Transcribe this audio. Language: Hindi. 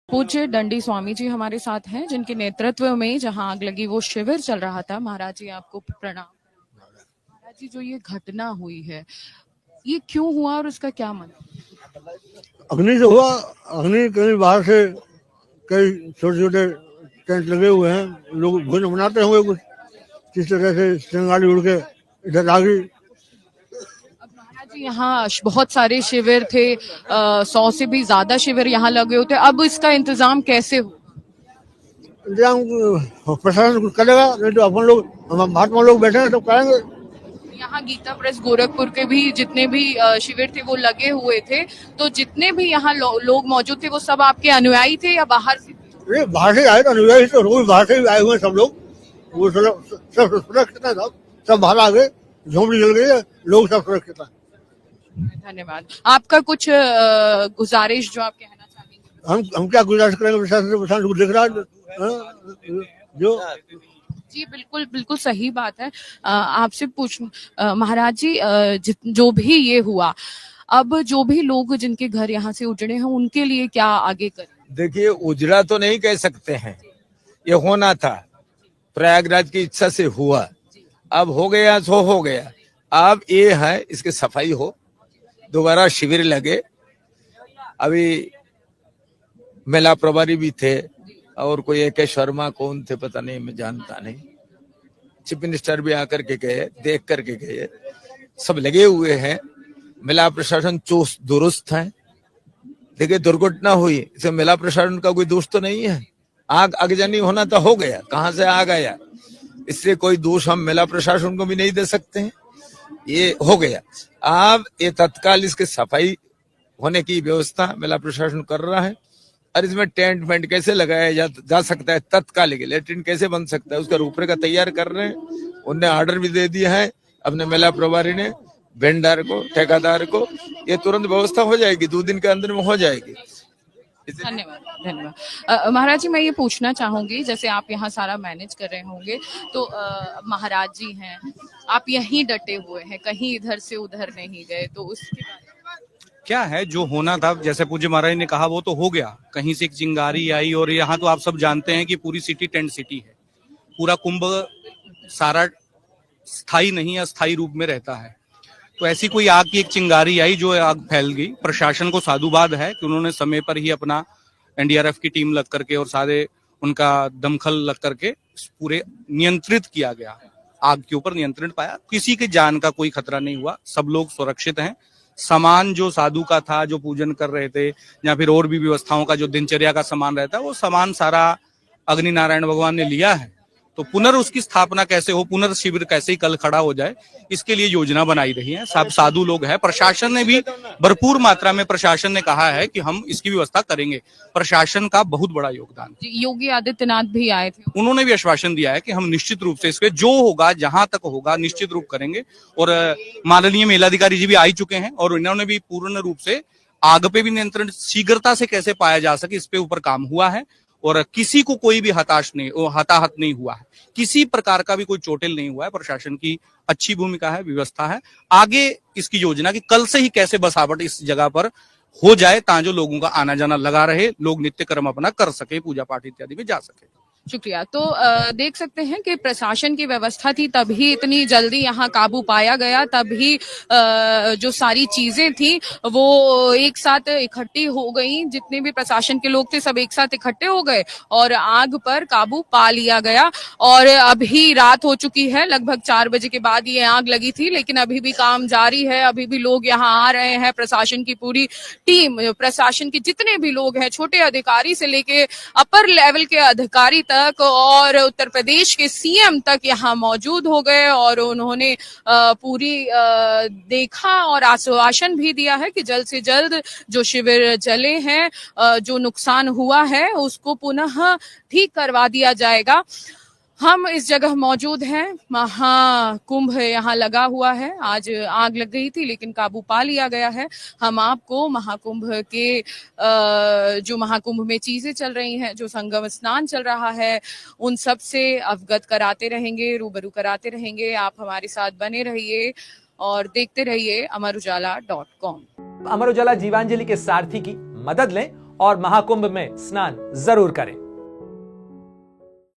पूज्य दंडी स्वामी जी हमारे साथ हैं, जिनके नेतृत्व में जहां आग लगी वो शिविर चल रहा था। महाराज जी आपको प्रणाम। महाराज जी, जो ये घटना हुई है, ये क्यों हुआ और उसका क्या मतलब? अग्नि से हुआ। अग्नि कहीं बाहर से कई छोटे छोटे टेंट लगे हुए हैं, लोग भोजन बनाते होंगे कुछ, किस तरह से चिंगारी उड़ के इधर आ गई। अब महाराज जी, यहाँ बहुत सारे शिविर थे, 100 से भी ज्यादा शिविर यहाँ लगे होते। अब इसका इंतजाम कैसे हो? इंतजाम प्रशासन कुछ करेगा, नहीं तो अपन लोग, हम महात्मा लोग बैठे हैं तो करेंगे। यहाँ गीता प्रेस गोरखपुर के भी जितने भी शिविर थे वो लगे हुए थे, तो जितने भी यहाँ लोग मौजूद थे वो सब आपके अनुयायी थे या बाहर से? ये बाहर से आए तो अनुयायी तो रोज बाहर से भी आए हुए हैं सब लोग। वो सब सुरक्षित है, सब बाहर आ गए, झोंपड़ी जल गई है, लोग सब सुरक्षित है। धन्यवाद। आपका कुछ गुजारिश जो आप कहना चाहेंगे? हम क्या गुजारिश करेंगे प्रशासन से? प्रशासन को दिख रहा है हाँ, जो जी बिल्कुल बिल्कुल सही बात है। आपसे पूछ महाराज जी, जो भी ये हुआ, अब जो भी लोग जिनके घर यहाँ से उजड़े हैं उनके लिए क्या आगे करें? देखिए, उजड़ा तो नहीं कह सकते हैं, ये होना था, प्रयागराज की इच्छा से हुआ। अब हो गया सो हो गया। अब ये है, इसकी सफाई हो, दोबारा शिविर लगे। अभी मेला प्रभारी भी थे और कोई एक शर्मा कौन थे पता नहीं, मैं जानता नहीं। चीफ मिनिस्टर भी आकर के गए, देख करके गए, सब लगे हुए हैं। मेला प्रशासन चुस्त दुरुस्त है। देखिए, दुर्घटना हुई, इसे मेला प्रशासन का कोई दोष तो नहीं है। आग आगजनी होना तो हो गया, कहां से आग आया, इससे कोई दोष हम मेला प्रशासन को भी नहीं दे सकते हैं। ये हो गया। अब ये तत्काल इसके सफाई होने की व्यवस्था मेला प्रशासन कर रहा है। और इसमें टेंट वेंट कैसे लगाया जा सकता है, तत्काल लेटरिन कैसे बन सकता है, उसका रूपरेखा तैयार कर रहे हैं। उनने ऑर्डर भी दे दिया है अपने मेला प्रभारी ने, वेंडर को, ठेकेदार को। ये तुरंत व्यवस्था हो जाएगी, 2 दिन के अंदर में हो जाएगी। धन्यवाद धन्यवाद। महाराज जी, मैं ये पूछना चाहूंगी, जैसे आप यहाँ सारा मैनेज कर रहे होंगे, तो महाराज जी हैं, आप यहीं डटे हुए हैं, कहीं इधर से उधर नहीं गए, तो उसके बारे में क्या है? जो होना था, जैसे पूज्य महाराज ने कहा, वो तो हो गया। कहीं से एक चिंगारी आई और यहाँ तो आप सब जानते हैं कि पूरी सिटी टेंट सिटी है। पूरा कुंभ सारा स्थायी नहीं, अस्थायी रूप में रहता है। तो ऐसी कोई आग की एक चिंगारी आई जो आग फैल गई। प्रशासन को साधुवाद है कि उन्होंने समय पर ही अपना एनडीआरएफ की टीम लग करके और सारे उनका दमखल लग करके पूरे नियंत्रित किया गया, आग के ऊपर नियंत्रण पाया। किसी की जान का कोई खतरा नहीं हुआ, सब लोग सुरक्षित हैं। सामान जो साधु का था, जो पूजन कर रहे थे, या फिर और भी व्यवस्थाओं का जो दिनचर्या का सामान रहता है, वो सामान सारा अग्नि नारायण भगवान ने लिया है। तो पुनर् उसकी स्थापना कैसे हो, पुनर्शिविर कैसे ही कल खड़ा हो जाए, इसके लिए योजना बनाई रही है। सब साधु लोग हैं। प्रशासन ने भी भरपूर मात्रा में, प्रशासन ने कहा है कि हम इसकी व्यवस्था करेंगे। प्रशासन का बहुत बड़ा योगदान। योगी आदित्यनाथ भी आए थे, उन्होंने भी आश्वासन दिया है कि हम निश्चित रूप से इसके जो होगा, जहां तक होगा, निश्चित रूप करेंगे। और माननीय मेलाधिकारी जी भी आ चुके हैं और इन्होंने भी पूर्ण रूप से आग पे भी नियंत्रण शीघ्रता से कैसे पाया जा सके, इस पे ऊपर काम हुआ है। और किसी को कोई भी हताहत नहीं हुआ है, किसी प्रकार का भी कोई चोटिल नहीं हुआ है। प्रशासन की अच्छी भूमिका है, व्यवस्था है। आगे इसकी योजना की कल से ही कैसे बसावट इस जगह पर हो जाए, ताकि लोगों का आना जाना लगा रहे, लोग नित्य कर्म अपना कर सके, पूजा पाठ इत्यादि में जा सके। शुक्रिया। तो देख सकते हैं कि प्रशासन की व्यवस्था थी, तभी इतनी जल्दी यहाँ काबू पाया गया, तभी जो सारी चीजें थी वो एक साथ इकट्ठी हो गई। जितने भी प्रशासन के लोग थे सब एक साथ इकट्ठे हो गए और आग पर काबू पा लिया गया। और अभी रात हो चुकी है, लगभग 4 बजे के बाद ये आग लगी थी, लेकिन अभी भी काम जारी है, अभी भी लोग यहाँ आ रहे हैं। प्रशासन की पूरी टीम, प्रशासन के जितने भी लोग हैं, छोटे अधिकारी से लेके अपर लेवल के अधिकारी तक और उत्तर प्रदेश के सीएम तक यहाँ मौजूद हो गए और उन्होंने पूरी देखा और आश्वासन भी दिया है कि जल्द से जल्द जो शिविर जले हैं, जो नुकसान हुआ है, उसको पुनः ठीक करवा दिया जाएगा। हम इस जगह मौजूद हैं, महाकुंभ यहाँ लगा हुआ है। आज आग लग गई थी लेकिन काबू पा लिया गया है। हम आपको महाकुंभ के जो महाकुंभ में चीजें चल रही हैं, जो संगम स्नान चल रहा है, उन सब से अवगत कराते रहेंगे, रूबरू कराते रहेंगे। आप हमारे साथ बने रहिए और देखते रहिए amarujala.com। अमर उजाला जीवांजलि के सारथी की मदद लें और महाकुंभ में स्नान जरूर करें।